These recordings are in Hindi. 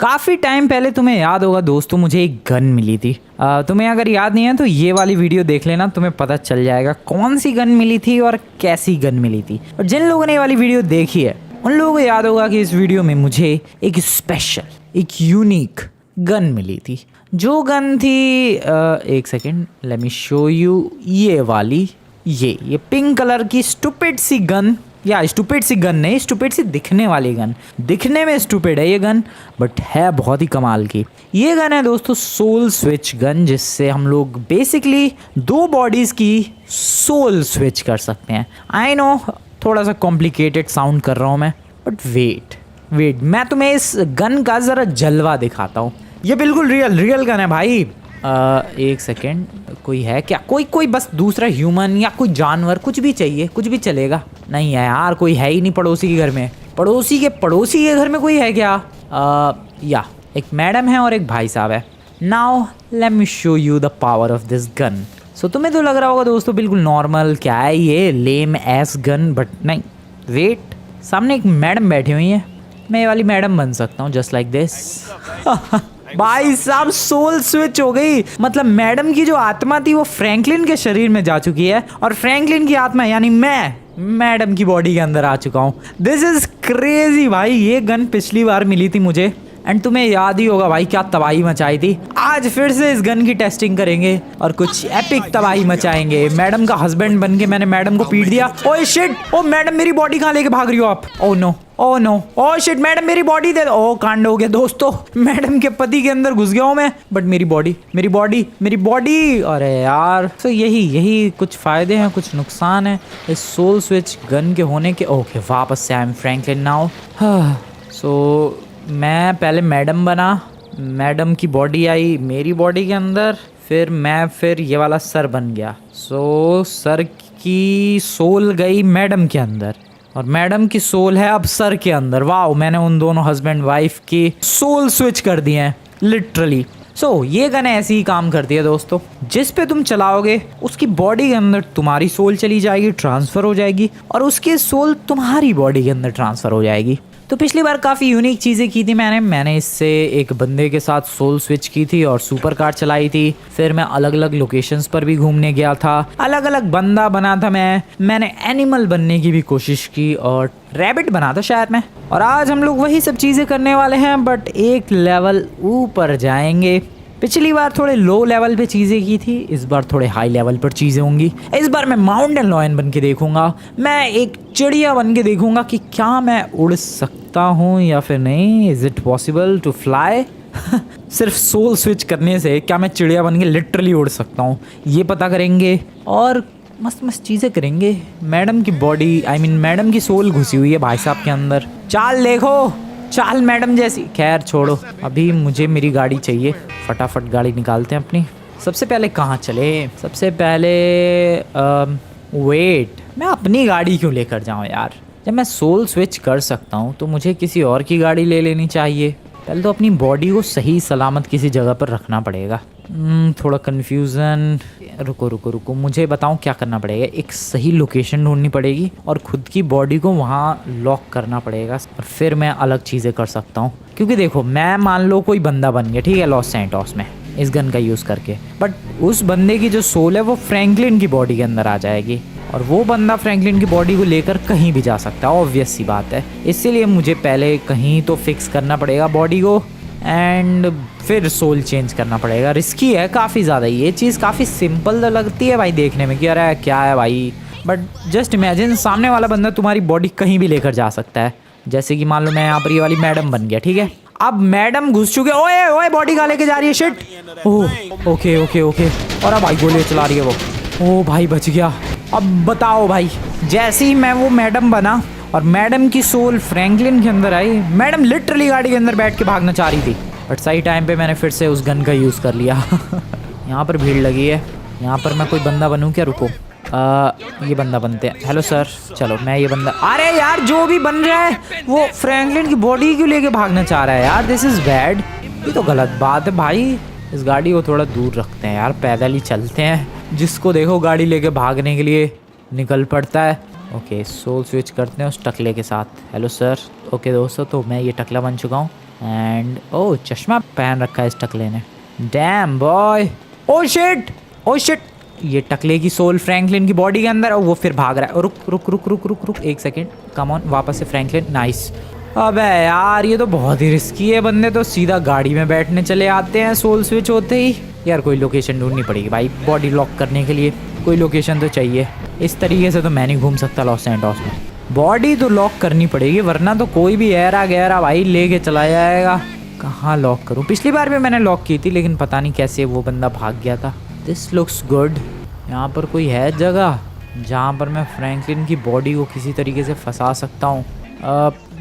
काफ़ी टाइम पहले तुम्हें याद होगा दोस्तों, मुझे एक गन मिली थी। तुम्हें अगर याद नहीं है तो ये वाली वीडियो देख लेना, तुम्हें पता चल जाएगा कौन सी गन मिली थी और कैसी गन मिली थी। और जिन लोगों ने ये वाली वीडियो देखी है उन लोगों को याद होगा कि इस वीडियो में मुझे एक स्पेशल, एक यूनिक गन मिली थी। जो गन थी एक second, late me show you. ये वाली, ये पिंक कलर की स्टूपिड सी गन, या स्टूपिड सी गन नहीं, स्टूपिड सी दिखने वाली गन। दिखने में स्टूपिड है ये गन, बट है बहुत ही कमाल की। ये गन है दोस्तों सोल स्विच गन, जिससे हम लोग बेसिकली दो बॉडीज़ की सोल स्विच कर सकते हैं। आई नो थोड़ा सा कॉम्प्लिकेटेड साउंड कर रहा हूँ मैं, बट वेट मैं तुम्हें इस गन का ज़रा जलवा दिखाता हूँ। ये बिल्कुल रियल गन है भाई। एक सेकेंड, कोई है क्या? कोई बस दूसरा ह्यूमन या कोई जानवर, कुछ भी चाहिए, कुछ भी चलेगा। नहीं है यार, कोई है ही नहीं पड़ोसी के घर में। पड़ोसी के घर में कोई है क्या? या एक मैडम है और एक भाई साहब है। Now let me show you the power of this gun. So तुम्हें तो लग रहा होगा दोस्तों बिल्कुल नॉर्मल, क्या है ये लेम एस गन, बट नहीं, वेट, सामने एक मैडम बैठी हुई है। मैं ये वाली मैडम बन सकता हूँ जस्ट लाइक दिस। भाई साहब सोल स्विच हो गई। मतलब मैडम की जो आत्मा थी वो फ्रैंकलिन के शरीर में जा चुकी है, और फ्रैंकलिन की आत्मा यानी मैं मैडम की बॉडी के अंदर आ चुका हूँ। दिस इज क्रेजी भाई। ये गन पिछली बार मिली थी मुझे, एंड तुम्हें याद ही होगा भाई क्या तबाही मचाई थी। आज फिर से इस गन की टेस्टिंग करेंगे और कुछ एपिक तबाही मचाएंगे। मैडम का हस्बैंड बन के मैंने मैडम को पीट दिया। ओए शिट, ओ मैडम मेरी बॉडी कहाँ लेके भाग रही हो आप? Oh no, oh shit, madam मेरी बॉडी दे दो। ओ कांड हो गया दोस्तों, मैडम के पति के अंदर घुस गया हूँ मैं, बट मेरी बॉडी। अरे यार, तो यही कुछ फायदे हैं, कुछ नुकसान है इस सोल स्विच गन के होने के। ओके, वापस से आई एम फ्रैंकलिन नाउ। सो मैं पहले मैडम बना, मैडम की बॉडी आई मेरी बॉडी के अंदर, फिर ये वाला सर बन गया। सो सर की सोल गई मैडम के अंदर, और मैडम की सोल है अब सर के अंदर। वाओ, मैंने उन दोनों हस्बैंड वाइफ की सोल स्विच कर दिए हैं लिटरली। सो ये गन ऐसी ही काम करती है दोस्तों, जिस पे तुम चलाओगे उसकी बॉडी के अंदर तुम्हारी सोल चली जाएगी, ट्रांसफ़र हो जाएगी, और उसकी सोल तुम्हारी बॉडी के अंदर ट्रांसफ़र हो जाएगी। तो पिछली बार काफ़ी यूनिक चीज़ें की थी मैंने इससे एक बंदे के साथ सोल स्विच की थी और सुपर कार चलाई थी। फिर मैं अलग अलग लोकेशंस पर भी घूमने गया था, अलग अलग बंदा बना था मैंने एनिमल बनने की भी कोशिश की और रैबिट बना था शायद मैं। और आज हम लोग वही सब चीज़ें करने वाले हैं, बट एक लेवल ऊपर जाएंगे। पिछली बार थोड़े लो लेवल पे चीज़ें की थी, इस बार थोड़े हाई लेवल पर चीज़ें होंगी। इस बार मैं माउंटेन लॉयन बन के देखूंगा, मैं एक चिड़िया बन के देखूंगा कि क्या मैं उड़ सकता हूँ या फिर नहीं। Is it possible to fly? सिर्फ सोल स्विच करने से क्या मैं चिड़िया बन के लिटरली उड़ सकता हूँ, ये पता करेंगे और मस्त मस्त चीज़ें करेंगे। मैडम की बॉडी, मैडम की सोल घुसी हुई है भाई साहब के अंदर। चाल देखो, चाल मैडम जैसी। खैर छोड़ो, अभी मुझे मेरी गाड़ी चाहिए, फटाफट गाड़ी निकालते हैं अपनी। सबसे पहले कहाँ चले? सबसे पहले वेट, मैं अपनी गाड़ी क्यों लेकर जाऊँ यार? जब मैं सोल स्विच कर सकता हूँ तो मुझे किसी और की गाड़ी ले लेनी चाहिए। पहले तो अपनी बॉडी को सही सलामत किसी जगह पर रखना पड़ेगा। थोड़ा कन्फ्यूज़न। रुको, मुझे बताऊँ क्या करना पड़ेगा। एक सही लोकेशन ढूंढनी पड़ेगी और ख़ुद की बॉडी को वहाँ लॉक करना पड़ेगा, और फिर मैं अलग चीज़ें कर सकता हूँ। क्योंकि देखो, मैं मान लो कोई बंदा बन गया, ठीक है, लॉस सैंटोस में इस गन का यूज़ करके, बट उस बंदे की जो सोल है वो फ्रैंकलिन की बॉडी के अंदर आ जाएगी, और वो बंदा फ्रैंकलिन की बॉडी को लेकर कहीं भी जा सकता है, ऑब्वियस सी बात है। इसीलिए मुझे पहले कहीं तो फिक्स करना पड़ेगा बॉडी को, एंड फिर सोल चेंज करना पड़ेगा। रिस्की है काफ़ी ज़्यादा। ये चीज़ काफ़ी सिंपल लगती है भाई देखने में कि अरे क्या है भाई, बट जस्ट इमेजिन सामने वाला बंदा तुम्हारी बॉडी कहीं भी लेकर जा सकता है। जैसे कि मान लो मैं यहाँ पर ये वाली मैडम बन गया, ठीक है, अब मैडम घुस चुके। ओए बॉडी कहाँ लेके जा रही है? शिट। Oh okay. और अब भाई गोली चला रही है वो। ओ भाई बच गया। अब बताओ भाई, जैसे ही मैं वो मैडम बना और मैडम की सोल फ्रैंकलिन के अंदर आई, मैडम लिटरली गाड़ी के अंदर बैठ के भागना चाह रही थी, बट सही टाइम पे मैंने फिर से उस गन का यूज़ कर लिया। यहाँ पर भीड़ लगी है, यहाँ पर मैं कोई बंदा बनूँ क्या? रुको, ये बंदा बनते हैं। हेलो सर, चलो मैं ये बंदा। अरे यार, जो भी बन रहा है वो फ्रैंकलिन की बॉडी क्यों लेके भागना चाह रहा है यार? This is bad. ये तो गलत बात है भाई। इस गाड़ी को थोड़ा दूर रखते हैं यार, पैदल ही चलते हैं। जिसको देखो गाड़ी लेके भागने के लिए निकल पड़ता है। ओके, सोल स्विच करते हैं उस टकले के साथ। Hello sir. ओके दोस्तों, तो मैं ये टकला बन चुका हूँ एंड ओ चश्मा पहन रखा है इस टकले ने। डैम बॉय, ओ शिट, ओ शिट, ये टकले की सोल फ्रैंकलिन की बॉडी के अंदर। और वो फिर भाग रहा है। रुक रुक रुक रुक रुक रुक एक सेकेंड, कम ऑन, वापस से फ्रैंकलिन। नाइस। अबे यार ये तो बहुत ही रिस्की है, बंदे तो सीधा गाड़ी में बैठने चले आते हैं सोल स्विच होते ही। यार कोई लोकेशन ढूंढनी पड़ेगी भाई बॉडी लॉक करने के लिए, कोई लोकेशन तो चाहिए। इस तरीके से तो मैं नहीं घूम सकता लॉस सैंटोस में, बॉडी तो लॉक करनी पड़ेगी वरना तो कोई भी ऐरा गहरा भाई लेके चला जाएगा। कहाँ लॉक करूँ? पिछली बार भी मैंने लॉक की थी लेकिन पता नहीं कैसे वो बंदा भाग गया था। This looks good. यहाँ पर कोई है जगह जहाँ पर मैं फ्रैंकलिन की बॉडी को किसी तरीके से फंसा सकता हूँ?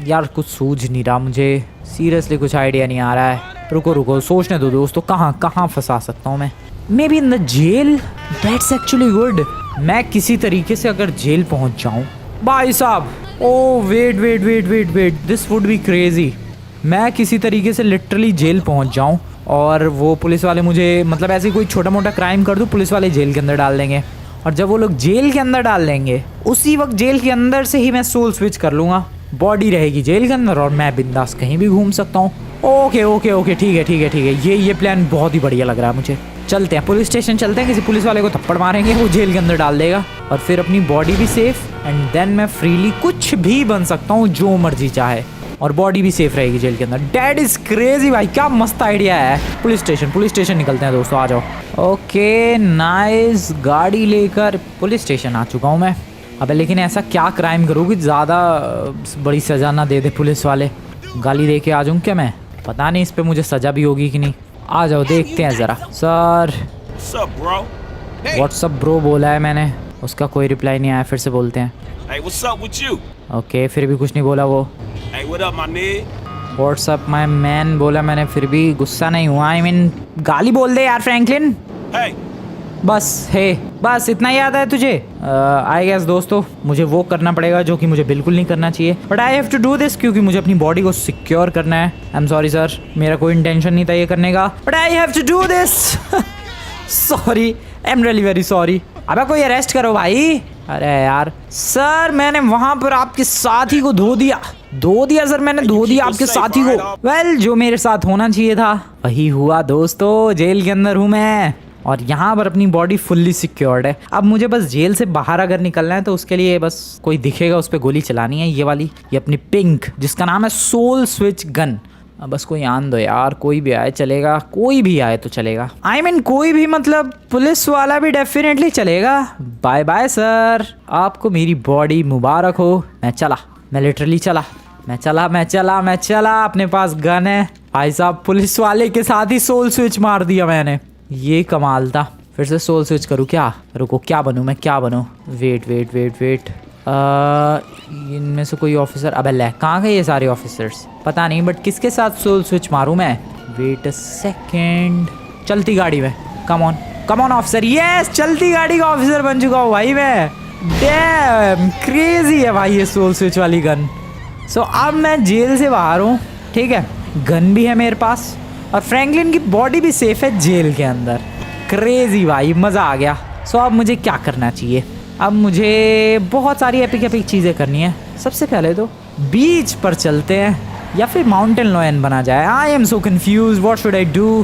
यार कुछ सूझ नहीं रहा मुझे, सीरियसली कुछ आइडिया नहीं आ रहा है। रुको रुको सोचने दो दोस्तों, कहाँ फंसा सकता हूँ मैं? Maybe in the jail, that's actually good. मैं किसी तरीके से अगर जेल पहुँच जाऊँ भाई साहब, oh wait, this would be crazy. मैं किसी तरीके से लिटरली जेल पहुँच जाऊँ और वो पुलिस वाले मुझे, मतलब ऐसे कोई छोटा मोटा क्राइम कर दूँ, पुलिस वाले जेल के अंदर डाल देंगे। और जब वो लोग जेल के अंदर डाल देंगे उसी वक्त जेल के अंदर से ही मैं सोल स्विच कर लूँगा, बॉडी रहेगी जेल के अंदर और मैं बिंदास कहीं भी घूम सकता हूँ। ओके ठीक है, ये प्लान बहुत ही बढ़िया लग रहा है मुझे। चलते हैं पुलिस स्टेशन, चलते हैं, किसी पुलिस वाले को थप्पड़ मारेंगे, वो जेल के अंदर डाल देगा और फिर अपनी बॉडी भी सेफ एंड देन मैं फ्रीली कुछ भी बन सकता हूँ जो मर्जी चाहे और बॉडी भी सेफ रहेगी जेल के अंदर। डैट इज क्रेजी भाई, क्या मस्त आइडिया है। पुलिस स्टेशन निकलते हैं दोस्तों, आ जाओ। ओके नाइस, गाड़ी लेकर पुलिस स्टेशन आ चुका हूँ मैं। अबे लेकिन ऐसा क्या क्राइम करूँ कि ज़्यादा बड़ी सज़ा ना दे दे पुलिस वाले? गाली दे के आ जाऊँ क्या मैं? पता नहीं इस पर मुझे सज़ा भी होगी कि नहीं। आ जाओ देखते हैं ज़रा। सर व्हाट्सअप ब्रो बोला है मैंने, उसका कोई रिप्लाई नहीं आया, फिर से बोलते हैं। ओके फिर भी कुछ नहीं बोला वो। व्हाट्सअप माय मैन बोला मैंने, फिर भी गुस्सा नहीं हुआ। आई मीन गाली बोल दे यार फ्रैंकलिन। बस इतना ही याद है तुझे? आई गेस दोस्तों मुझे वो करना पड़ेगा जो कि मुझे बिल्कुल नहीं करना चाहिए, but I have to do this क्योंकि मुझे अपनी बॉडी को सिक्योर करना है। आई एम सॉरी सर, मेरा कोई इंटेंशन नहीं था ये करने का, but I have to do this. Sorry, I am really very sorry. अबे कोई अरेस्ट करो भाई। अरे यार सर मैंने वहां पर आपके साथी को धो दिया सर, मैंने धो दिया आपके साथी को। वेल जो मेरे साथ होना चाहिए था वही हुआ दोस्तों, जेल के अंदर हूँ मैं और यहाँ पर अपनी बॉडी फुल्ली सिक्योर्ड है। अब मुझे बस जेल से बाहर अगर निकलना है तो उसके लिए बस कोई दिखेगा उस पर गोली चलानी है, ये वाली, ये अपनी पिंक जिसका नाम है सोल स्विच गन। अब बस कोई आन दो यार, कोई भी आए चलेगा, कोई भी आए तो चलेगा। आई मीन कोई भी मतलब पुलिस वाला भी डेफिनेटली चलेगा। बाय बाय सर, आपको मेरी बॉडी मुबारक हो। मैं चला, मैं लिटरली चला, मैं चला, अपने पास गन है। भाई साहब पुलिस वाले के साथ ही सोल स्विच मार दिया मैंने, ये कमाल था। फिर से सोल स्विच करूँ क्या? रुको क्या बनूँ मैं, क्या बनूँ? वेट इनमें से कोई ऑफिसर, अबे ले कहाँ गए ये सारे ऑफिसर्स? पता नहीं, बट किसके साथ सोल स्विच मारूँ मैं? वेट अ सेकेंड, चलती गाड़ी में, कम ऑन ऑफिसर। यस, चलती गाड़ी का ऑफिसर बन चुका हूँ भाई मैं। डैम क्रेजी है भाई ये सोल स्विच वाली गन। सो अब मैं जेल से बाहर हूँ, ठीक है, गन भी है मेरे पास और फ्रैंकलिन की बॉडी भी सेफ है जेल के अंदर। क्रेजी भाई, मज़ा आ गया। सो अब मुझे क्या करना चाहिए? अब मुझे बहुत सारी एपिक चीज़ें करनी है। सबसे पहले तो बीच पर चलते हैं या फिर माउंटेन लॉयन बना जाए। I am so confuse, what should I do?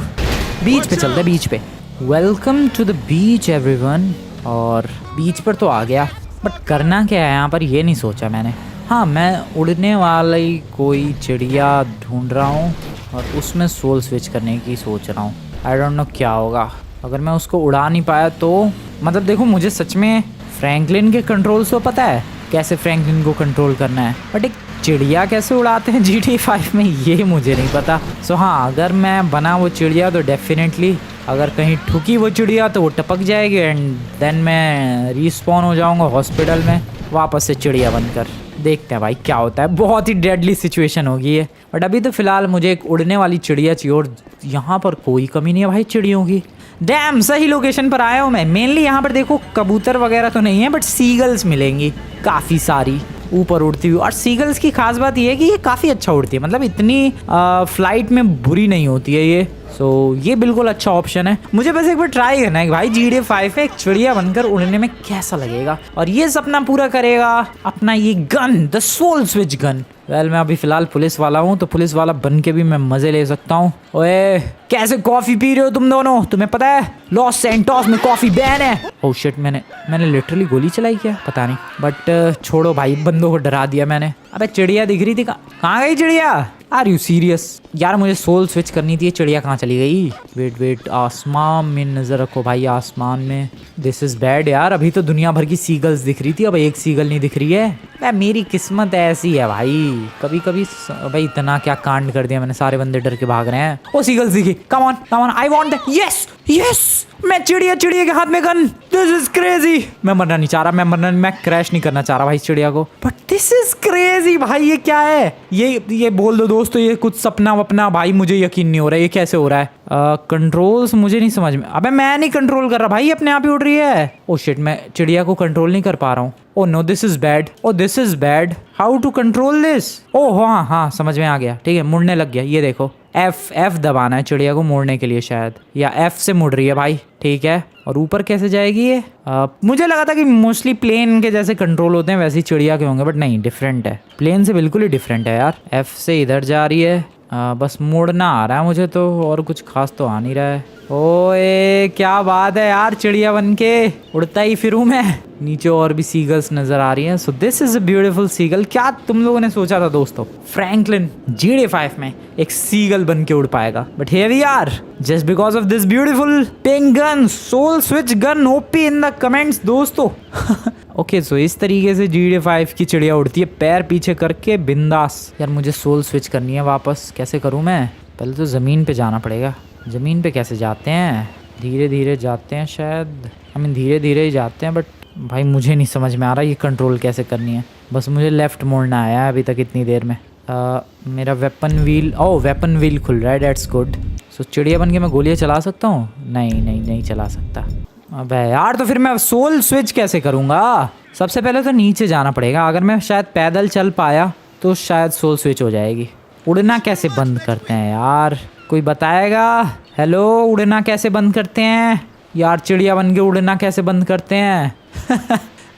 Beach पे चलते हैं, बीच पे। Welcome to the beach everyone. और बीच पर तो आ गया, बट करना क्या है यहाँ पर ये नहीं सोचा मैंने। हाँ, मैं उड़ने वाली कोई चिड़िया ढूंढ रहा हूँ और उसमें सोल स्विच करने की सोच रहा हूँ। आई डोंट नो क्या होगा अगर मैं उसको उड़ा नहीं पाया तो। मतलब देखो मुझे सच में फ्रैंकलिन के कंट्रोल्स तो पता है कैसे फ्रैंकलिन को कंट्रोल करना है, बट एक चिड़िया कैसे उड़ाते हैं GTA 5 में ये मुझे नहीं पता। सो हाँ, अगर मैं बना वो चिड़िया तो डेफिनेटली अगर कहीं ठुकी वो चिड़िया तो वो टपक जाएगी एंड देन मैं रिस्पॉन हो जाऊंगा हॉस्पिटल में वापस से चिड़िया बनकर। देखते हैं भाई क्या होता है, बहुत ही डेडली सिचुएशन होगी ये, बट अभी तो फिलहाल मुझे एक उड़ने वाली चिड़िया चाहिए और यहाँ पर कोई कमी नहीं है भाई चिड़ियों की। डैम सही लोकेशन पर आया हूँ मैं। मेनली यहाँ पर देखो कबूतर वगैरह तो नहीं है बट सीगल्स मिलेंगी काफ़ी सारी ऊपर उड़ती हुई। और सीगल्स की खास बात ये है कि ये काफ़ी अच्छा उड़ती है, मतलब इतनी फ्लाइट में बुरी नहीं होती है ये। सो ये बिल्कुल अच्छा ऑप्शन है। मुझे बस एक बार ट्राई करना है भाई GTA 5 में एक चिड़िया बनकर उड़ने में कैसा लगेगा, और ये सपना पूरा करेगा अपना ये gun, the soul switch gun. Well मैं अभी फिलहाल पुलिस वाला हूँ, तो पुलिस वाला बन के भी मैं मजे ले सकता हूँ। ओए कैसे कॉफी पी रहे हो तुम दोनों, तुम्हें पता है लॉस सैंटोस में कॉफी बैन है। ओह शिट, मैंने लिटरली गोली चलाई क्या पता नहीं, बट छोड़ो भाई, बंदों को डरा दिया मैंने। अबे चिड़िया दिख रही थी, कहाँ गई चिड़िया? आर यू सीरियस यार, मुझे सोल स्विच करनी थी, चिड़िया कहाँ चली गई? वेट आसमान में नजर रखो भाई, आसमान में। दिस इज बैड यार, अभी तो दुनिया भर की सीगल्स दिख रही थी, अब एक सीगल नहीं दिख रही है। मेरी किस्मत ऐसी है भाई, कभी कभी भाई इतना क्या कांड कर दिया मैंने, सारे बंदे डर के भाग रहे हैं। वो सीगल्स दिखी, come on I want that. Yes मैं चिड़िया के हाथ में गन, दिस इज क्रेजी। मैं मरना नहीं चाह रहा, मैं क्रैश नहीं करना चाह रहा भाई चिड़िया को, बट दिस इज क्रेजी भाई। ये क्या है? ये बोल दो दोस्तों, ये कुछ सपना वपना भाई, मुझे यकीन नहीं हो रहा है ये कैसे हो रहा है। कंट्रोल्स मुझे नहीं समझ में। अबे मैं नहीं कंट्रोल कर रहा भाई, अपने आप ही उड़ रही है। ओ शिट, मैं चिड़िया को कंट्रोल नहीं कर पा रहा हूँ। Oh no this is bad, how to control this? Oh हाँ समझ में आ गया, ठीक है मुड़ने लग गया। ये देखो F दबाना है चिड़िया को मोड़ने के लिए शायद, या F से मुड़ रही है भाई, ठीक है। और ऊपर कैसे जाएगी ये? मुझे लगा था कि मोस्टली प्लेन के जैसे कंट्रोल होते हैं वैसे ही चिड़िया के होंगे, बट नहीं, डिफरेंट है, प्लेन से बिल्कुल ही डिफरेंट है यार। F से इधर जा रही है, बस मोड़ना आ रहा है मुझे तो, और कुछ खास तो आ नहीं रहा है। ओए क्या बात है यार, चिड़िया बनके उड़ता ही फिरूं मैं। नीचे और भी सीगल्स नजर आ रही हैं। So this is a beautiful seagull. क्या तुम लोगों ने सोचा था दोस्तों फ्रैंकलिन GTA 5 में एक सीगल बन के उड़ पाएगा? But here we are, just because of this beautiful pink gun, soul switch gun, OP in the comments दोस्तों। ओके सो इस तरीके से GTA 5 की चिड़िया उड़ती है, पैर पीछे करके बिंदास। यार मुझे सोल स्विच करनी है वापस, कैसे करूँ मैं? पहले तो ज़मीन पे जाना पड़ेगा। ज़मीन पे कैसे जाते हैं? धीरे धीरे जाते हैं शायद, धीरे धीरे ही जाते हैं, बट भाई मुझे नहीं समझ में आ रहा ये कंट्रोल कैसे करनी है। बस मुझे लेफ़्ट मोड़ना आया है अभी तक इतनी देर में। मेरा वेपन व्हील खुल रहा है, डेट्स गुड। सो चिड़िया बन के मैं गोलियाँ चला सकता हूँ? नहीं चला सकता। अबे यार, तो फिर मैं सोल स्विच कैसे करूँगा? सबसे पहले तो नीचे जाना पड़ेगा। अगर मैं शायद पैदल चल पाया तो शायद सोल स्विच हो जाएगी। उड़ना कैसे बंद करते हैं यार, कोई बताएगा? हेलो, उड़ना कैसे बंद करते हैं यार? चिड़िया बन के उड़ना कैसे बंद करते हैं?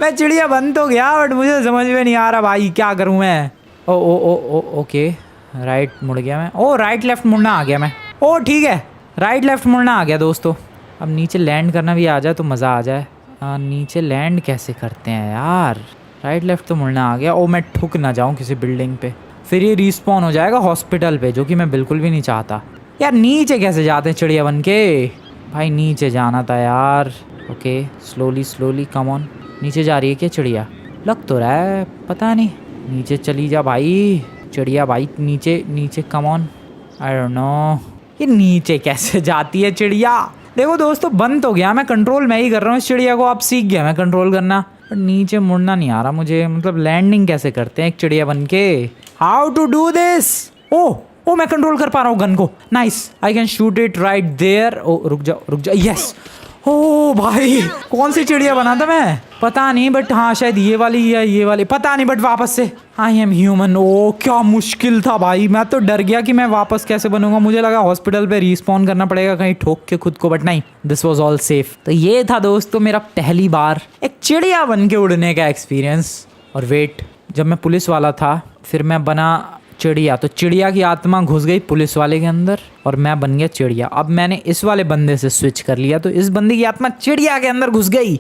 मैं चिड़िया बन तो गया, बट मुझे समझ में नहीं आ रहा भाई, क्या करूँ मैं? ओके राइट मुड़ गया मैं। ओ राइट लेफ्ट मुड़ना आ गया मैं। ओ ठीक है, राइट लेफ्ट मुड़ना आ गया दोस्तों। अब नीचे लैंड करना भी आ जाए तो मज़ा आ जाए। नीचे लैंड कैसे करते हैं यार? राइट लेफ्ट तो मुड़ना आ गया। ओ मैं ठुक ना जाऊँ किसी बिल्डिंग पे, फिर ये रिस्पॉन हो जाएगा हॉस्पिटल पे, जो कि मैं बिल्कुल भी नहीं चाहता। यार नीचे कैसे जाते हैं चिड़िया बन के? भाई नीचे जाना था यार। Okay slowly come on. नीचे जा रही है क्या चिड़िया? लग तो रहा है, पता नहीं। नीचे चली जा भाई चिड़िया भाई, नीचे come on. I don't know ये नीचे कैसे जाती है चिड़िया। देखो दोस्तों, बंद तो गया, मैं कंट्रोल मैं ही कर रहा हूँ इस चिड़िया को। अब सीख गया मैं कंट्रोल करना, पर नीचे मुड़ना नहीं आ रहा मुझे। मतलब लैंडिंग कैसे करते हैं एक चिड़िया बन के? How to do this? Oh मैं कंट्रोल कर पा रहा हूँ गन को। Nice, I can shoot it right there. Oh रुक जाओ। यस। ओ भाई, कौन सी चिड़िया बना था मैं? पता नहीं, बट हाँ शायद ये वाली या ये वाली, पता नहीं, बट वापस से आई एम ह्यूमन। ओ क्या मुश्किल था भाई, मैं तो डर गया कि मैं वापस कैसे बनूंगा। मुझे लगा हॉस्पिटल पे रिस्पॉन करना पड़ेगा कहीं ठोक के खुद को, बट नहीं, दिस वाज ऑल सेफ। तो ये था दोस्तों मेरा पहली बार एक चिड़िया बन के उड़ने का एक्सपीरियंस। और वेट, जब मैं पुलिस वाला था फिर मैं बना चिड़िया, तो चिड़िया की आत्मा घुस गई पुलिस वाले के अंदर और मैं बन गया चिड़िया। अब मैंने इस वाले बंदे से स्विच कर लिया, तो इस बंदे की आत्मा चिड़िया के अंदर घुस गई।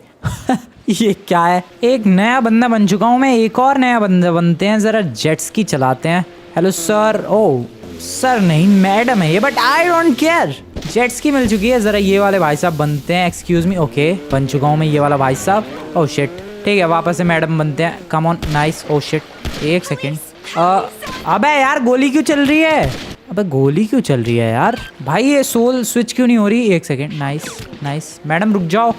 ये क्या है? एक नया बंदा बन चुका हूँ मैं, एक और नया बंदा बनते हैं, जरा जेट्स की चलाते हैं। Hello sir. ओ सर नहीं, मैडम है ये, but I don't care. Jets की मिल चुकी है, जरा ये वाले भाई साहब बनते हैं। एक्सक्यूज मी। ओके बन चुका हूँ मैं ये वाला भाई साहब। ओ शिट, ठीक है वापस से मैडम बनते हैं। Come on, nice. Oh shit, एक सेकेंड। अबे यार गोली क्यों चल रही है? अबे गोली क्यों चल रही है यार? भाई ये सोल स्विच क्यों नहीं हो रही? एक सेकेंड। नाइस मैडम रुक जाओ।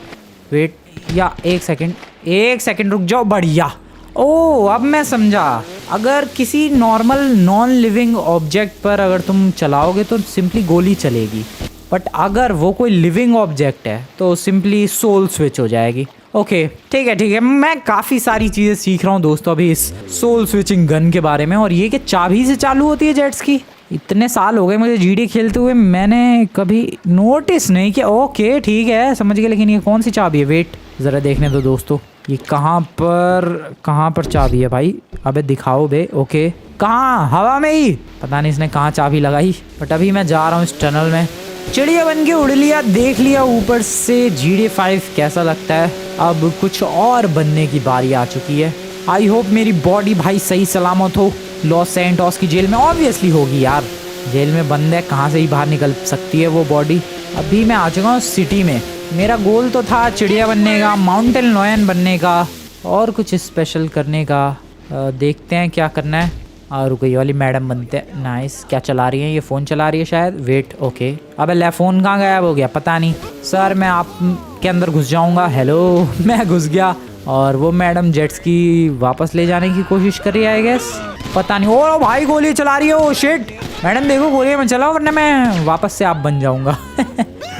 वेट, या एक सेकेंड रुक जाओ। बढ़िया। ओ अब मैं समझा, अगर किसी नॉर्मल नॉन लिविंग ऑब्जेक्ट पर अगर तुम चलाओगे तो सिंपली गोली चलेगी, बट अगर वो कोई लिविंग ऑब्जेक्ट है तो सिंपली सोल स्विच हो जाएगी। ओके ठीक है, मैं काफ़ी सारी चीज़ें सीख रहा हूँ दोस्तों अभी इस सोल स्विचिंग गन के बारे में। और ये कि चाबी से चालू होती है जेट्स की, इतने साल हो गए मुझे जीडी खेलते हुए, मैंने कभी नोटिस नहीं किया। ओके ठीक है समझ गए, लेकिन ये कौन सी चाबी है? वेट ज़रा देखने दो दोस्तों, ये कहाँ पर चाबी है भाई? अबे दिखाओ बे। ओके कहाँ? हवा में ही, पता नहीं इसने कहाँ चाबी लगाई। बट अभी मैं जा रहा हूँ इस टनल में। चिड़िया बन के उड़ लिया, देख लिया ऊपर से GTA 5 कैसा लगता है। अब कुछ और बनने की बारी आ चुकी है। आई होप मेरी बॉडी भाई सही सलामत हो लॉस सैंटोस की जेल में। ऑब्वियसली होगी यार, जेल में बंद है, कहाँ से ही बाहर निकल सकती है वो बॉडी। अभी मैं आ चुका हूँ सिटी में। मेरा गोल तो था चिड़िया बनने का, माउंटेन लॉयन बनने का, और कुछ स्पेशल करने का। देखते हैं क्या करना है। रुको, ये वाली मैडम बनते हैं। नाइस। क्या चला रही है? ये फ़ोन चला रही है शायद। Wait okay. अबे ले, फ़ोन कहाँ गायब हो गया? पता नहीं सर, मैं आप के अंदर घुस जाऊँगा। हेलो मैं घुस गया, और वो मैडम जेट्स की वापस ले जाने की कोशिश कर रही है आई गेस। पता नहीं। ओ भाई गोली चला रही है। ओ शिट, मैडम देखो गोली में चलाओ वरना मैं वापस से आप बन जाऊँगा।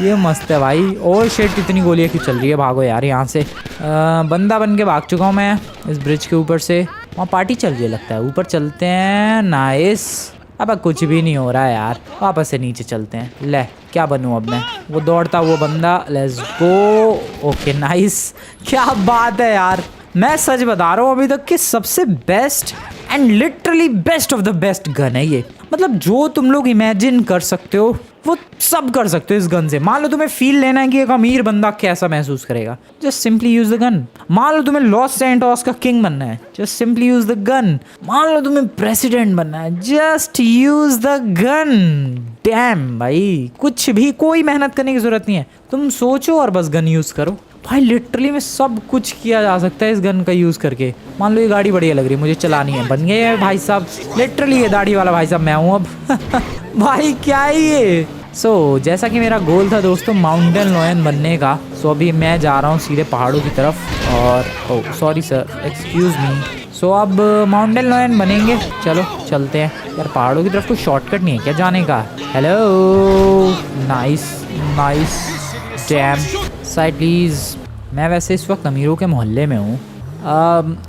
ये मस्त है भाई। ओ शिट, इतनी गोलियाँ क्यों चल रही है? भागो यार यहाँ से। बंदा बन के भाग चुका हूँ मैं इस ब्रिज के ऊपर से। वहाँ पार्टी चल रही है लगता है, ऊपर चलते हैं। नाइस। अब कुछ भी नहीं हो रहा है यार, वापस से नीचे चलते हैं। ले क्या बनूं अब मैं? वो दौड़ता हुआ बंदा। Let's go. Okay nice. क्या बात है यार, मैं सच बता रहा हूँ अभी तक कि सबसे best and literally best of the best gun है ये। मतलब जो तुम लोग इमेजिन कर सकते हो वो सब कर सकते हो इस गन से। मान लो तुम्हें फील लेना है कि एक अमीर बंदा कैसा महसूस करेगा, just simply use the gun. मान लो तुम्हें लॉस सैंटोस का किंग बनना है, just simply use the gun. मान लो तुम्हें प्रेसिडेंट बनना है, just use the gun. Dam भाई, कुछ भी, कोई मेहनत करने की जरूरत नहीं है। तुम सोचो और बस गन यूज करो भाई। लिटरली में सब कुछ किया जा सकता है इस गन का यूज करके। मान लो ये गाड़ी बढ़िया लग रही है, मुझे चलानी है, बन गए भाई साहब। लिटरली ये दाढ़ी वाला भाई साहब मैं हूँ अब। भाई क्या है ये? जैसा कि मेरा गोल था दोस्तों माउंटेन लॉयन बनने का, अभी मैं जा रहा हूँ सीधे पहाड़ों की तरफ। और सॉरी सर, एक्सक्यूज मी। अब माउंटेन लॉयन बनेंगे। चलो चलते हैं यार पहाड़ों की तरफ। कोई शॉर्टकट नहीं है क्या जाने का? Hello. Nice nice. Dam side please. मैं वैसे इस वक्त अमीरों के मोहल्ले में हूँ।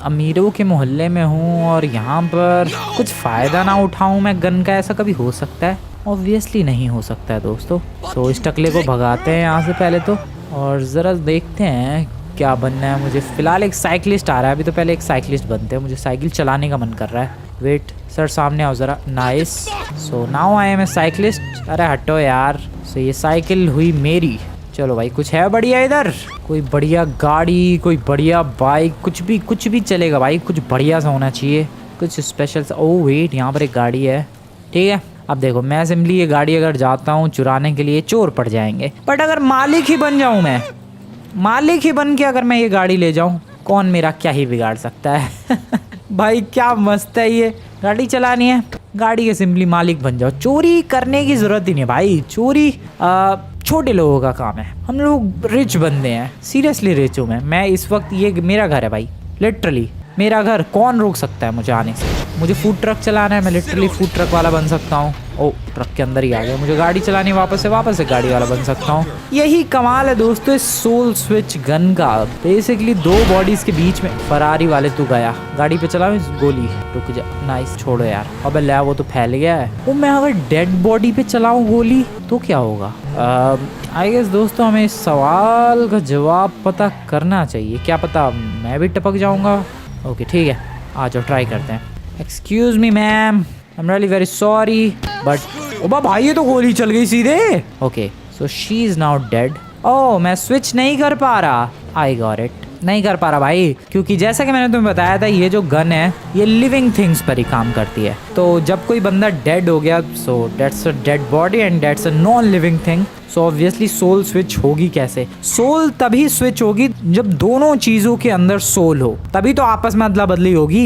अमीरों के मोहल्ले में हूँ और यहाँ पर कुछ फ़ायदा ना उठाऊँ मैं गन का, ऐसा कभी हो सकता है? ऑब्वियसली नहीं हो सकता है दोस्तों। इस टकले को भगाते हैं यहाँ से पहले तो, और ज़रा देखते हैं क्या बनना है मुझे। फ़िलहाल एक साइकिलिस्ट आ रहा है, अभी तो पहले एक साइकिलिस्ट बनते हैं। मुझे साइकिल चलाने का मन कर रहा है। वेट सर, सामने आओ ज़रा। Nice. Now I am a cyclist. अरे हटो यार। ये साइकिल हुई मेरी। चलो भाई, कुछ है बढ़िया इधर? कोई बढ़िया गाड़ी, कोई बढ़िया बाइक, कुछ भी चलेगा भाई। कुछ बढ़िया सा होना चाहिए, कुछ स्पेशल सा। ओह वेट, यहाँ पर एक गाड़ी है। ठीक है, अब देखो मैं सिंपली ये गाड़ी अगर जाता हूँ चुराने के लिए, चोर पड़ जाएंगे। बट अगर मालिक ही बन जाऊँ मैं, मालिक ही बन के अगर मैं ये गाड़ी ले जाऊँ, कौन मेरा क्या ही बिगाड़ सकता है? भाई क्या मस्त है ये। गाड़ी चलानी है, गाड़ी के सिंपली मालिक बन जाओ। चोरी करने की ज़रूरत ही नहीं भाई। चोरी छोटे लोगों का काम है। हम लोग रिच बंदे हैं, सीरियसली रिच हूँ मैं इस वक्त। ये मेरा घर है भाई, लिटरली मेरा घर। कौन रोक सकता है मुझे आने से? मुझे फूड ट्रक चलाना है, मैं लिटरली फूड ट्रक वाला बन सकता हूँ। ओ ट्रक के अंदर ही आ गया। मुझे गाड़ी चलानी, वापस से गाड़ी वाला बन सकता हूँ। यही कमाल है दोस्तों इस सोल स्विच गन का। बेसिकली दो बॉडीज के बीच में। फरारी वाले तू गया, गाड़ी पे चलाओ गोली। रुक जा। नाइस, छोड़ो यार। अबे ले, वो तो फैल गया है। वो मैं अगर डेड बॉडी पे चलाऊं गोली तो क्या होगा? आई गेस दोस्तों हमें इस सवाल का जवाब पता करना चाहिए। क्या पता मैं भी टपक जाऊंगा। ओके ठीक है, आ जाओ ट्राई करते हैं। Excuse me ma'am, I am really very sorry but. ओबा भाई, ये तो गोली चल गई सीधे। Okay, she is now dead. Oh, मैं स्विच नहीं कर पा रहा। I got it. नहीं कर पा रहा भाई, क्योंकि जैसा कि मैंने तुम्हें बताया था ये जो गन है ये लिविंग थिंग्स पर ही काम करती है। तो जब कोई बंदा डेड हो गया, so that's a dead body and that's a non living thing. So obviously soul switch होगी कैसे? सोल तभी स्विच होगी जब दोनों चीजों के अंदर सोल हो, तभी तो आपस में अदला बदली होगी।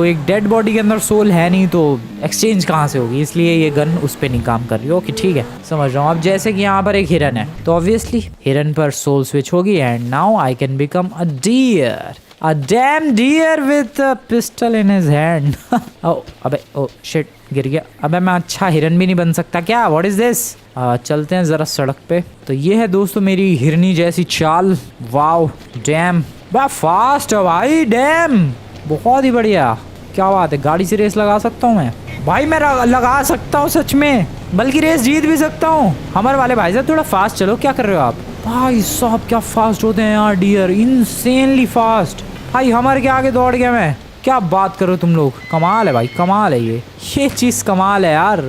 एक डेड बॉडी के अंदर सोल है नहीं तो एक्सचेंज कहाँ से होगी? इसलिए ये गन उस पर नहीं काम कर रही। ओके ठीक है, समझ रहा हूँ। अब जैसे कि यहाँ पर एक हिरन है तो ऑब्वियसली हिरन पर सोल स्विच होगी and now I can become a deer, a damn deer with a pistol in his hand. अबे शिट, गिर गया। अबे मैं अच्छा हिरन भी नहीं बन सकता क्या? What is this? चलते हैं जरा सड़क पे। तो ये है दोस्तों मेरी हिरनी जैसी चाल। वाओ डैम, बड़ा फास्ट है भाई। डैम, बहुत ही बढ़िया। क्या बात है, गाड़ी से रेस लगा सकता हूँ मैं। भाई मैं लगा सकता हूँ सच में, बल्कि रेस जीत भी सकता हूँ। हमारे वाले भाई साहब थोड़ा फास्ट चलो, क्या कर रहे हो आप? भाई साहब क्या फास्ट होते हैं यार डियर, इनसेनली फास्ट। भाई हमारे के आगे दौड़ गया मैं, क्या बात करो तुम लोग, कमाल है भाई, कमाल है ये चीज़ कमाल है यार।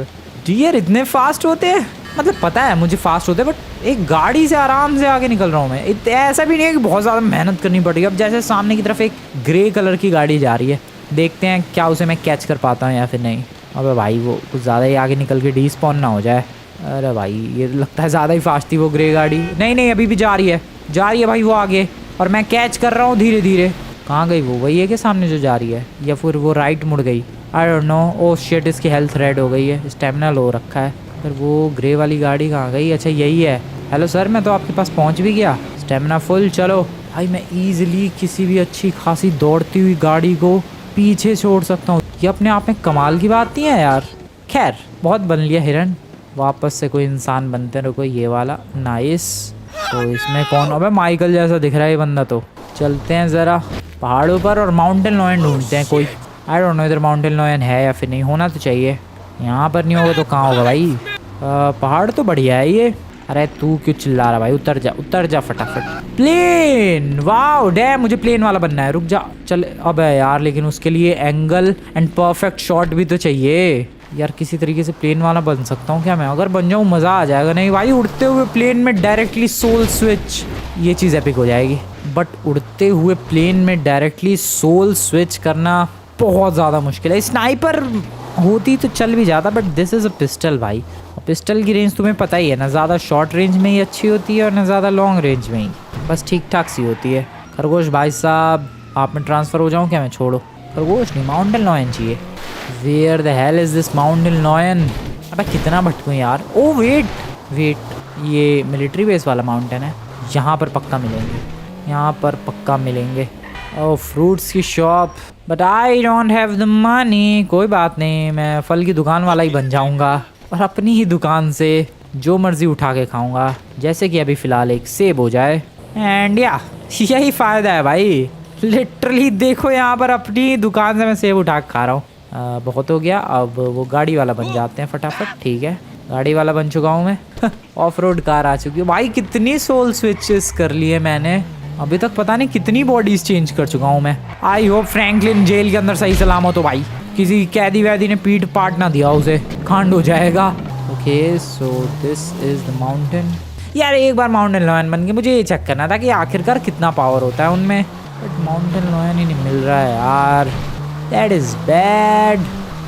डियर इतने फास्ट होते हैं, मतलब पता है मुझे फास्ट होते हैं, बट एक गाड़ी से आराम से आगे निकल रहा हूँ मैं। ऐसा भी नहीं है कि बहुत ज़्यादा मेहनत करनी पड़ेगी। अब जैसे सामने की तरफ एक ग्रे कलर की गाड़ी जा रही है, देखते हैं क्या उसे मैं कैच कर पाता हूँ या फिर नहीं। अबे भाई वो कुछ ज़्यादा ही आगे निकल के डिस्पॉन ना हो जाए। अरे भाई ये लगता है ज़्यादा ही फास्ट थी वो ग्रे गाड़ी। नहीं अभी भी जा रही है भाई वो आगे, और मैं कैच कर रहा हूँ धीरे धीरे। कहाँ गई वो? वही है कि सामने जो जा रही है, या फिर वो राइट मुड़ गई? I don't know. Oh shit, इसकी हेल्थ रेड हो गई है, स्टेमिना लो रखा है। पर वो ग्रे वाली गाड़ी कहाँ गई? अच्छा यही है। हेलो सर, मैं तो आपके पास पहुँच भी गया, स्टेमिना फुल। चलो भाई मैं ईजिली किसी भी अच्छी खासी दौड़ती हुई गाड़ी को पीछे छोड़ सकता हूँ। ये अपने आप में कमाल की बात नहीं है यार। खैर बहुत बन लिया हिरन, वापस से कोई इंसान बनते रहो। ये वाला नाइस। तो इसमें कौन? अबे माइकल जैसा दिख रहा है ये बंदा। तो चलते हैं ज़रा पहाड़ों पर और माउंटेन लॉयन ढूंढते हैं कोई। आई डोंट नो इधर माउंटेन लॉयन है या फिर नहीं, होना तो चाहिए। यहाँ पर नहीं होगा तो कहाँ होगा भाई? पहाड़ तो बढ़िया है ये। अरे तू क्यों चिल्ला रहा भाई? उतर जा फटाफट। प्लेन, वाओ डैम, मुझे प्लेन वाला बनना है। रुक जा, चल। अबे यार लेकिन उसके लिए एंगल एंड परफेक्ट शॉट भी तो चाहिए यार। किसी तरीके से प्लेन वाला बन सकता हूँ क्या मैं? अगर बन जाऊँ मज़ा आ जाएगा। नहीं भाई, उड़ते हुए प्लेन में डायरेक्टली सोल स्विच, ये चीज़ एपिक हो जाएगी। बट उड़ते हुए प्लेन में डायरेक्टली सोल स्विच करना बहुत ज़्यादा मुश्किल है। स्नाइपर होती तो चल भी जाता, but this is a pistol भाई। पिस्टल की रेंज तुम्हें पता ही है ना, ज़्यादा शॉर्ट रेंज में ही अच्छी होती है और ना ज़्यादा लॉन्ग रेंज में ही, बस ठीक ठाक सी होती है। खरगोश भाई साहब, आप में ट्रांसफ़र हो जाऊँ क्या मैं? छोड़ो, खरगोश नहीं, माउंटेन लॉयन चाहिए। Where the hell is this mountain lion? अबे कितना भटकूँ यार। ओ वेट, ये मिलिट्री बेस वाला माउंटेन है। यहाँ पर पक्का मिलेंगे। ओह फ्रूट्स की shop, but I don't have the money. कोई बात नहीं, मैं फल की दुकान वाला ही बन जाऊँगा और अपनी ही दुकान से जो मर्ज़ी उठा के खाऊँगा। जैसे कि अभी फ़िलहाल एक सेब हो जाए, एंड या यही फ़ायदा है भाई। लिटरली देखो यहाँ पर अपनी दुकान से मैं सेब उठा के खा रहा हूँ। बहुत हो गया, अब वो गाड़ी वाला बन जाते हैं फटाफट। ठीक है, गाड़ी वाला बन चुका हूँ मैं। ऑफ रोड कार आ चुकी है भाई। कितनी सोल स्विचेस कर लिए मैंने अभी तक, पता नहीं कितनी बॉडीज चेंज कर चुका हूँ मैं। आई होप फ्रैंकलिन जेल के अंदर सही सलामत हो भाई, किसी कैदी वैदी ने पीट पाट ना दिया उसे, कांड हो जाएगा। Okay so this is the mountain. यार एक बार माउंटेन लॉयन बन के मुझे ये चेक करना था कि आखिरकार कितना पावर होता है उनमें, बट माउंटेन लॉयन ही नहीं मिल रहा है यार। That is bad,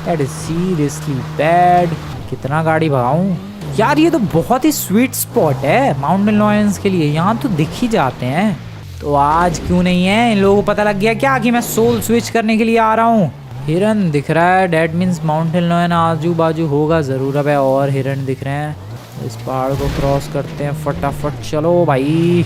that is seriously bad. कितना गाड़ी भगाऊँ यार? ये तो बहुत ही स्वीट स्पॉट है माउंटेन लॉयंस के लिए, यहाँ तो दिख ही जाते हैं। तो आज क्यों नहीं है? इन लोगों को पता लग गया क्या कि मैं सोल स्विच करने के लिए आ रहा हूँ? हिरन दिख रहा है, डैट मीन्स माउंटेन लॉयन आजू बाजू होगा ज़रूर। अब और हिरन दिख रहे हैं। इस पहाड़ को क्रॉस करते हैं फटाफट। चलो भाई,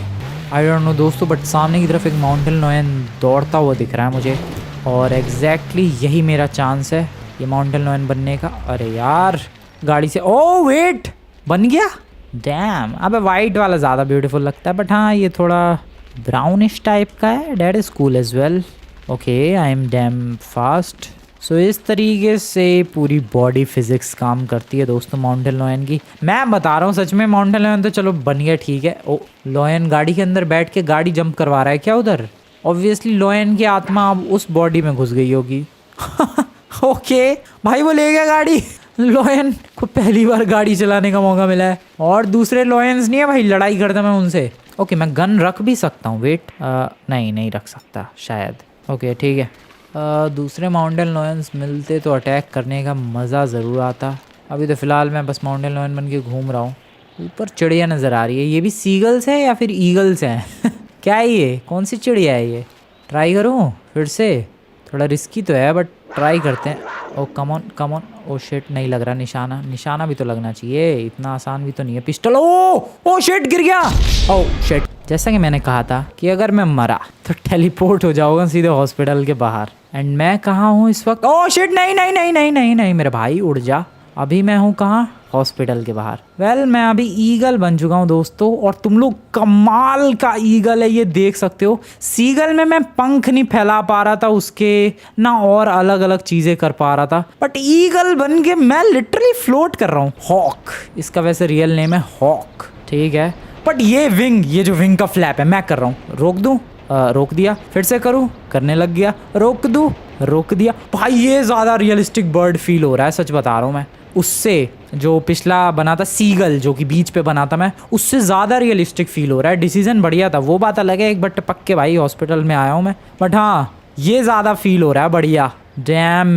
आई डोंट नो दोस्तों, बट सामने की तरफ एक माउंटेन लॉयन दौड़ता हुआ दिख रहा है मुझे, और एग्जैक्टली यही मेरा चांस है ये माउंटेन लॉयन बनने का। अरे यार गाड़ी से, ओह वेट, बन गया। डैम, अबे वाइट वाला ज़्यादा ब्यूटीफुल लगता है, बट हाँ ये थोड़ा ब्राउनिश टाइप का है। That is cool as well. Okay I am damn fast. So इस तरीके से पूरी बॉडी फिजिक्स काम करती है दोस्तों माउंटेन लॉयन की। मैं बता रहा हूँ सच में, माउंटेन लॉयन तो चलो बन गया ठीक है। ओ लॉयन गाड़ी के अंदर बैठ के गाड़ी जंप करवा रहा है क्या उधर? ऑब्वियसली लॉयन की आत्मा अब उस बॉडी में घुस गई होगी। ओके भाई वो ले गया गाड़ी। लॉयन को पहली बार गाड़ी चलाने का मौका मिला है, और दूसरे लॉयंस नहीं है भाई, लड़ाई करता मैं उनसे। ओके मैं गन रख भी सकता हूँ, वेट नहीं रख सकता शायद। ओके ठीक है, दूसरे माउंटेन लॉयंस मिलते तो अटैक करने का मज़ा ज़रूर आता। अभी तो फ़िलहाल मैं बस माउंटेन लॉयन बन के घूम रहा हूँ। ऊपर चिड़िया नज़र आ रही है, ये भी सीगल्स है या फिर ईगल्स हैं? क्या है ये, कौन सी चिड़िया है ये? ट्राई करूँ फिर से? थोड़ा रिस्की तो है बट ट्राई करते हैं। ओ कम ऑन। ओ शिट, नहीं लग रहा निशाना भी तो लगना चाहिए, इतना आसान भी तो नहीं है पिस्टल। ओ शिट, गिर गया। ओ शिट, जैसा कि मैंने कहा था कि अगर मैं मरा तो टेलीपोर्ट हो जाऊंगा सीधे हॉस्पिटल के बाहर। एंड मैं कहाँ हूँ इस वक्त? ओ शिट, नहीं मेरे भाई, उड़ जा। अभी मैं हूँ कहाँ? हॉस्पिटल के बाहर। वेल मैं अभी ईगल बन चुका हूँ दोस्तों, और तुम लोग कमाल का ईगल है ये देख सकते हो। सीगल में मैं पंख नहीं फैला पा रहा था उसके, ना और अलग अलग चीजें कर पा रहा था, बट ईगल बन के मैं लिटरली फ्लोट कर रहा हूँ। हॉक इसका वैसे रियल नेम है, हॉक, ठीक है। बट ये विंग, ये जो विंग का फ्लैप है मैं कर रहा हूँ। रोक दूं, रोक दिया, फिर से करूँ, करने लग गया, रोक दूं, रोक दिया। भाई ये ज़्यादा रियलिस्टिक बर्ड फील हो रहा है, सच बता रहा हूँ मैं। उससे जो पिछला बना था सीगल, जो कि बीच पे बना था मैं, उससे ज़्यादा रियलिस्टिक फील हो रहा है। डिसीजन बढ़िया था, वो बात अलग है, एक बट पक्के भाई हॉस्पिटल में आया हूँ मैं, बट हाँ ये ज़्यादा फील हो रहा है बढ़िया। डैम,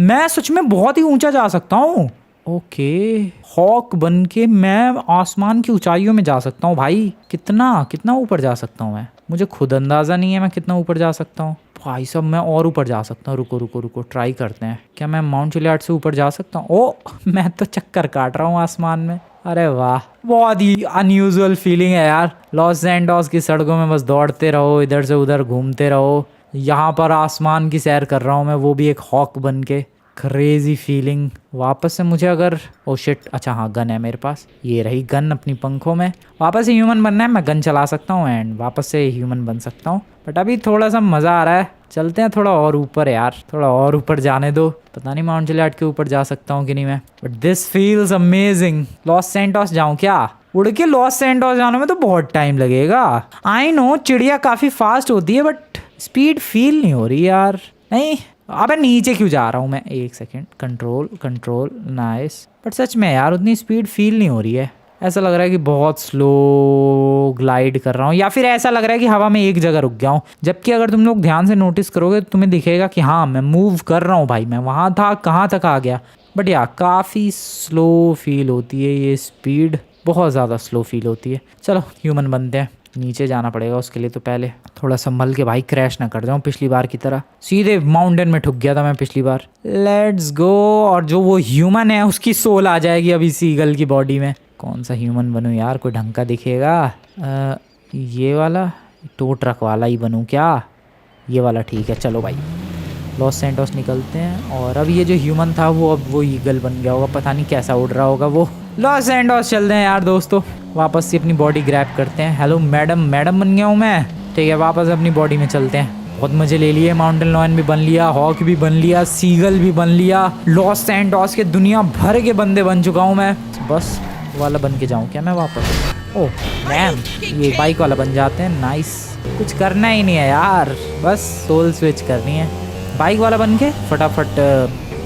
मैं सच में बहुत ही ऊंचा जा सकता हूँ। ओके, हॉक बन के मैं आसमान की ऊंचाइयों में जा सकता हूँ भाई। कितना ऊपर जा सकता हूँ मैं, मुझे खुद अंदाज़ा नहीं है मैं कितना ऊपर जा सकता हूँ भाई साहब। मैं और ऊपर जा सकता हूँ, रुको ट्राई करते हैं। क्या मैं माउंट चिलियाड से ऊपर जा सकता हूँ? ओ मैं तो चक्कर काट रहा हूँ आसमान में। अरे वाह, बहुत ही अनयूजुअल फीलिंग है यार। लॉस सैंटोस की सड़कों में बस दौड़ते रहो, इधर से उधर घूमते रहो। यहाँ पर आसमान की सैर कर रहा हूँ मैं, वो भी एक हॉक बन के। Crazy feeling. वापस से मुझे अगर, ओ शिट, अच्छा हाँ गन है मेरे पास, ये रही गन अपनी पंखों में। वापस से ह्यूमन बनना है, मैं गन चला सकता हूँ एंड वापस से ह्यूमन बन सकता हूँ। बट अभी थोड़ा सा मज़ा आ रहा है, चलते हैं थोड़ा और ऊपर यार, थोड़ा और ऊपर जाने दो। पता नहीं माउंट चिलियाड के ऊपर जा सकता हूँ कि नहीं मैं, but this feels amazing. Los Santos जाऊँ क्या? उड़ के लॉस सैंटोस जाने में तो बहुत टाइम लगेगा। आई नो चिड़िया काफ़ी फास्ट होती है, बट स्पीड फील नहीं हो रही यार। नहीं, अबे नीचे क्यों जा रहा हूँ मैं? एक सेकेंड, कंट्रोल, नाइस। बट सच में यार उतनी स्पीड फील नहीं हो रही है। ऐसा लग रहा है कि बहुत स्लो ग्लाइड कर रहा हूँ, या फिर ऐसा लग रहा है कि हवा में एक जगह रुक गया हूँ। जबकि अगर तुम लोग ध्यान से नोटिस करोगे तो तुम्हें दिखेगा कि हाँ मैं मूव कर रहा हूँ भाई। मैं वहाँ था, कहाँ तक आ गया। बट यार काफ़ी स्लो फील होती है ये स्पीड, बहुत ज़्यादा स्लो फील होती है। चलो ह्यूमन बनते हैं, नीचे जाना पड़ेगा उसके लिए। तो पहले थोड़ा संभल के भाई, क्रैश ना कर जाऊं पिछली बार की तरह। सीधे माउंटेन में ठुक गया था मैं पिछली बार। Let's go. और जो वो ह्यूमन है उसकी सोल आ जाएगी अभी सीगल की बॉडी में। कौन सा ह्यूमन बनूं यार, कोई ढंग का दिखेगा? ये वाला, टो ट्रक वाला ही बनूं क्या? ये वाला ठीक है, चलो भाई लॉस सैंटोस निकलते हैं। और अब ये जो ह्यूमन था वो अब वो ईगल बन गया होगा, पता नहीं कैसा उड़ रहा होगा वो। लॉस सैंटोस चलते हैं यार दोस्तों, वापस से अपनी बॉडी ग्रैब करते हैं। हेलो मैडम बन गया हूँ मैं, ठीक है। वापस अपनी बॉडी में चलते हैं। बहुत मजे ले लिए, माउंटेन लॉयन भी बन लिया, हॉक भी बन लिया, सीगल भी बन लिया, लॉस सैंटोस के दुनिया भर के बंदे बन चुका हूँ मैं। बस वाला बन के जाऊँ क्या मैं वापस? ओह मैम, ये बाइक वाला बन जाते हैं। नाइस, कुछ करना ही नहीं है यार, बस सोल स्विच करनी है। बाइक वाला बन के फटाफट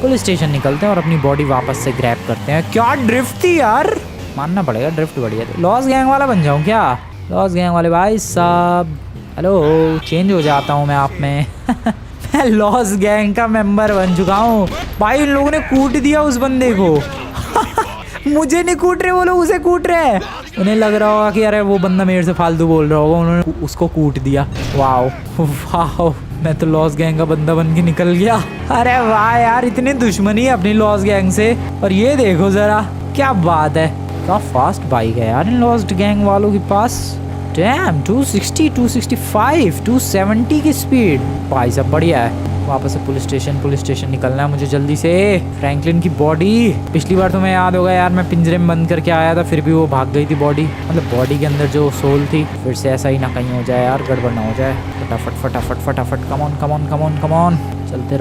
पुलिस स्टेशन निकलते हैं और अपनी बॉडी वापस से ग्रैब करते हैं। क्या ड्रिफ्ट थी यार, मानना पड़ेगा ड्रिफ्ट बढ़िया थी। लॉस गैंग वाला बन जाऊँ क्या? लॉस गैंग वाले भाई साहब, हेलो, चेंज हो जाता हूँ मैं आप में। मैं लॉस गैंग का मेंबर बन चुका हूँ भाई। इन लोगों ने कूट दिया उस बंदे को। मुझे नहीं कूट रहे वो लोग, उसे कूट रहे हैं। उन्हें लग रहा होगा कि अरे वो बंदा मेरे से फालतू बोल रहा होगा, उन्होंने उसको कूट दिया। वाओ, मैं तो लॉस गैंग का बंदा बन के निकल गया। अरे वाह यार, इतनी दुश्मनी है अपनी लॉस गैंग से। और ये देखो जरा, क्या बात है, क्या फास्ट बाइक है यार इन लॉस्ट गैंग वालों के पास। डैम, 260, 265, 270 की स्पीड भाई साहब, बढ़िया है। वापस से पुलिस स्टेशन निकलना है मुझे जल्दी से। फ्रैंकलिन की बॉडी, पिछली बार तुम्हें याद होगा यार मैं पिंजरे में बंद करके आया था, फिर भी वो भाग गई थी बॉडी, मतलब बॉडी के अंदर जो सोल थी। फिर से ऐसा ही ना कहीं हो जाए यार, गड़बड़ ना हो जाए। फटाफट, कम ऑन, चलते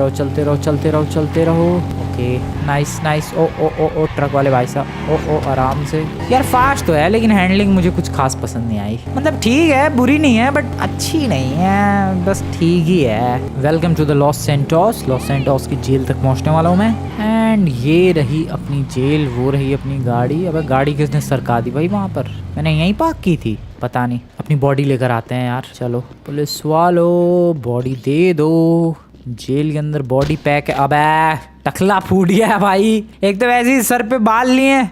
रहो। Okay, nice. ओ ट्रक वाले भाई साहब, ओ आराम से। यार फास्ट तो है लेकिन हैंडलिंग मुझे कुछ खास पसंद नहीं आई। मतलब ठीक है, बुरी नहीं है बट अच्छी नहीं है, बस ठीक ही है। Welcome to the Los Santos की जेल तक पहुंचने वाला हूँ मैं। एंड ये रही अपनी जेल, वो रही अपनी गाड़ी। अब गाड़ी किसने सरका दी भाई वहाँ पर? मैंने यहीं पार्क की थी, पता नहीं। अपनी बॉडी लेकर आते हैं यार, चलो। पुलिस वालों, बॉडी दे दो। जेल के अंदर बॉडी पैक है। अबे टकला फूट गया है भाई, एक तो वैसे ही सर पे बाल लिए।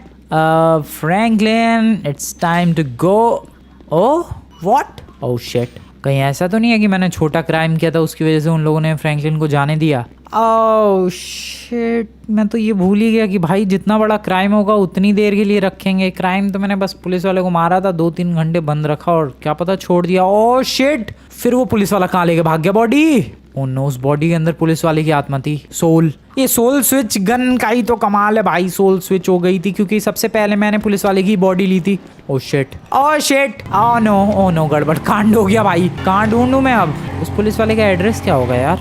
Franklin, it's time to go. Oh what, oh shit, कहीं ऐसा तो नहीं है कि मैंने छोटा क्राइम किया था उसकी वजह से उन लोगों ने फ्रैंकलिन को जाने दिया? ओह शिट, मैं तो ये भूल ही गया कि भाई जितना बड़ा क्राइम होगा उतनी देर के लिए रखेंगे। क्राइम तो मैंने बस पुलिस वाले को मारा था, 2-3 घंटे बंद रखा और क्या पता छोड़ दिया। ओह शिट, फिर वो पुलिस वाला कहाँ लेके भाग गया बॉडी? ओ नो, उस बॉडी के अंदर पुलिस वाले की आत्मा थी, सोल। ये सोल स्विच गन का ही तो कमाल है भाई, सोल स्विच हो गई थी क्योंकि सबसे पहले मैंने पुलिस वाले की बॉडी ली थी। Oh shit, oh shit, oh no, गड़बड़, कांड हो गया भाई। कहाँ ढूंढूं मैं अब? उस पुलिस वाले का एड्रेस क्या होगा यार?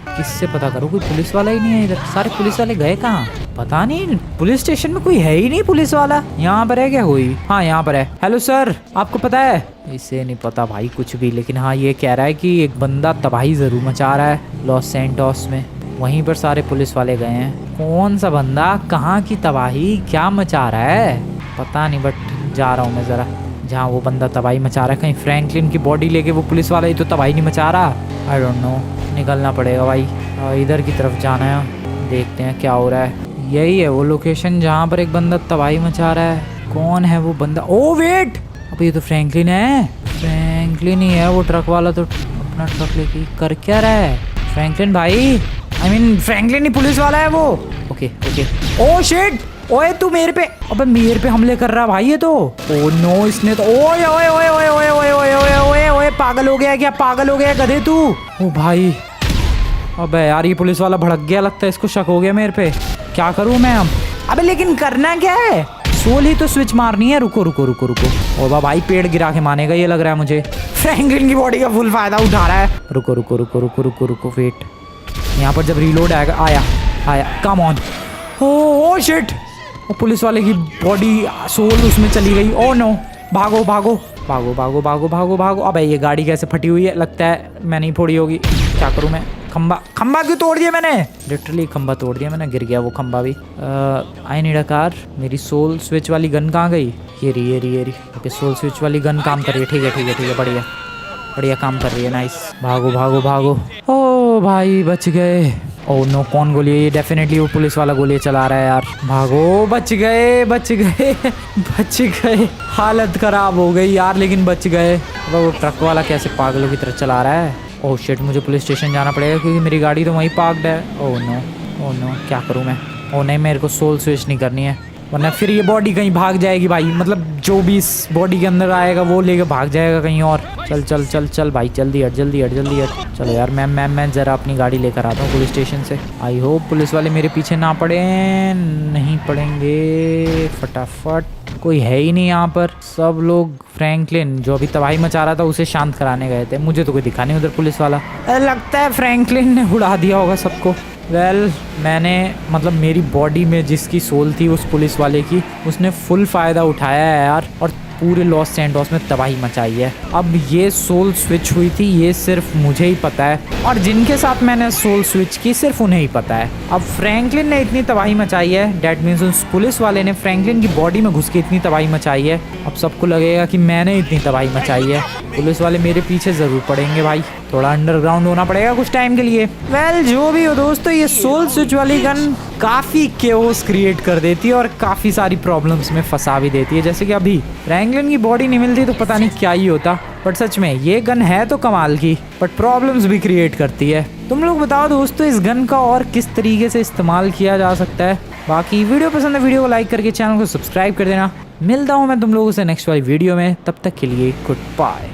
किससे पता करूँ? कोई पुलिस वाला ही नहीं है इधर। सारे पुलिस वाले गए कहाँ? पता नहीं, पुलिस स्टेशन में कोई है ही नहीं पुलिस वाला। यहाँ पर है क्या कोई? हाँ यहाँ पर है। हेलो सर, आपको पता है? इसे नहीं पता भाई कुछ भी, लेकिन हाँ ये कह रहा है कि एक बंदा तबाही जरूर मचा रहा है लॉस सैंटोस में। वहीं पर सारे पुलिस वाले गए हैं। कौन सा बंदा, कहाँ की तबाही, क्या मचा रहा है पता नहीं, बट जा रहा हूँ मैं ज़रा जहाँ वो बंदा तबाही मचा रहा है। कहीं फ्रैंकलिन की बॉडी लेके वो पुलिस वाला ही तो तबाही नहीं मचा रहा। आई डोंट नो, निकलना पड़ेगा भाई। इधर की तरफ जाना है, देखते हैं क्या हो रहा है। यही है वो लोकेशन जहाँ पर एक बंदा तबाही मचा रहा है। कौन है वो बंदा? ओ वेट, अब ये तो फ्रैंकलिन है। फ्रैंकलिन ही है वो ट्रक वाला, तो अपना ट्रक लेके कर क्या रहा है फ्रैंकलिन भाई? I mean Franklin he police वाला है वो। ओके। ओ शिट, ओए तू मेरे पे, अबे मेरे पे हमले कर रहा भाई ये तो। ओ नो, इसने तो ओए ओए ओए ओए ओए ओए ओए ओए ओए ओए, पागल हो गया क्या? पागल हो गया गधे तू? ओ भाई, अबे यार ये पुलिस वाला भड़क गया, लगता है इसको शक हो गया मेरे पे। क्या करूं मैं अब? अबे लेकिन करना क्या है? सोल ही तो स्विच मारनी है। रुको। ओ भाई पेड़ गिरा के मानेगा ये लग रहा है मुझे। फ्रैंकलिन की बॉडी का फुल फायदा उठा रहा है। रुको वेट, यहाँ पर जब रीलोड आया come on. Oh shit, police वाले की बॉडी सोल उसमें चली गई। ओ नो, भागो। अबे ये गाड़ी कैसे फटी हुई है? लगता है मैंने ही फोड़ी होगी। क्या करूं मैं? खंबा क्यों तोड़ दिया मैंने? लिटरली खंबा तोड़ दिया मैंने, गिर गया वो खंबा भी। I need a car. मेरी सोल स्विच वाली गन कहाँ गई? ये रही। ओके, सोल स्विच वाली गन काम कर रही है। ठीक है, बढ़िया काम कर रही है। नाइस, भागो। ओ भाई बच गए। ओ नो, कौन गोली है ये? डेफिनेटली वो पुलिस वाला गोली चला रहा है यार। भागो, बच गए। हालत खराब हो गई यार, लेकिन बच गए। वो ट्रक वाला कैसे पागलों की तरह चला रहा है। ओह शिट, मुझे पुलिस स्टेशन जाना पड़ेगा क्योंकि मेरी गाड़ी तो वहीं पार्क्ड है। ओह नो, क्या करूं मैं? ओह नहीं, मेरे को सोल स्विच नहीं करनी है, वरना फिर ये बॉडी कहीं भाग जाएगी भाई। मतलब जो भी इस बॉडी के अंदर आएगा वो लेके भाग जाएगा कहीं और। चल भाई, जल्दी हट। चलो यार, मैं ज़रा अपनी गाड़ी लेकर आता हूँ पुलिस स्टेशन से। आई होप पुलिस वाले मेरे पीछे ना पड़े। नहीं पड़ेंगे, फटाफट। कोई है ही नहीं यहाँ पर। सब लोग फ्रैंकलिन जो अभी तबाही मचा रहा था उसे शांत कराने गए थे। मुझे तो कोई दिखा नहीं उधर पुलिस वाला। लगता है फ्रैंकलिन ने उड़ा दिया होगा सबको। मैंने मतलब मेरी बॉडी में जिसकी सोल थी उस पुलिस वाले की, उसने फुल फ़ायदा उठाया है यार, और पूरे लॉस सैंटोस में तबाही मचाई है। अब ये सोल स्विच हुई थी ये सिर्फ मुझे ही पता है, और जिनके साथ मैंने सोल स्विच की सिर्फ उन्हें ही पता है। अब फ्रैंकलिन ने इतनी तबाही मचाई है, डेट मीन्स उस पुलिस वाले ने फ्रैंकलिन की बॉडी में घुस के इतनी तबाही मचाई है। अब सबको लगेगा कि मैंने इतनी तबाही मचाई है। पुलिस वाले मेरे पीछे ज़रूर पड़ेंगे भाई, थोड़ा अंडरग्राउंड होना पड़ेगा कुछ टाइम के लिए। जो भी हो दोस्तों, ये सोल स्विच वाली गन काफ़ी केओस क्रिएट कर देती है और काफ़ी सारी प्रॉब्लम्स में फंसा भी देती है। जैसे कि अभी फ्रैंकलिन की बॉडी नहीं मिलती तो पता नहीं क्या ही होता, बट सच में ये गन है तो कमाल की, बट प्रॉब्लम्स भी क्रिएट करती है। तुम लोग बताओ दोस्तों, इस गन का और किस तरीके से इस्तेमाल किया जा सकता है। बाकी वीडियो पसंद है, वीडियो को लाइक करके चैनल को सब्सक्राइब कर देना। मिलता हूँ मैं तुम लोगों से नेक्स्ट वाली वीडियो में, तब तक के लिए गुड बाय।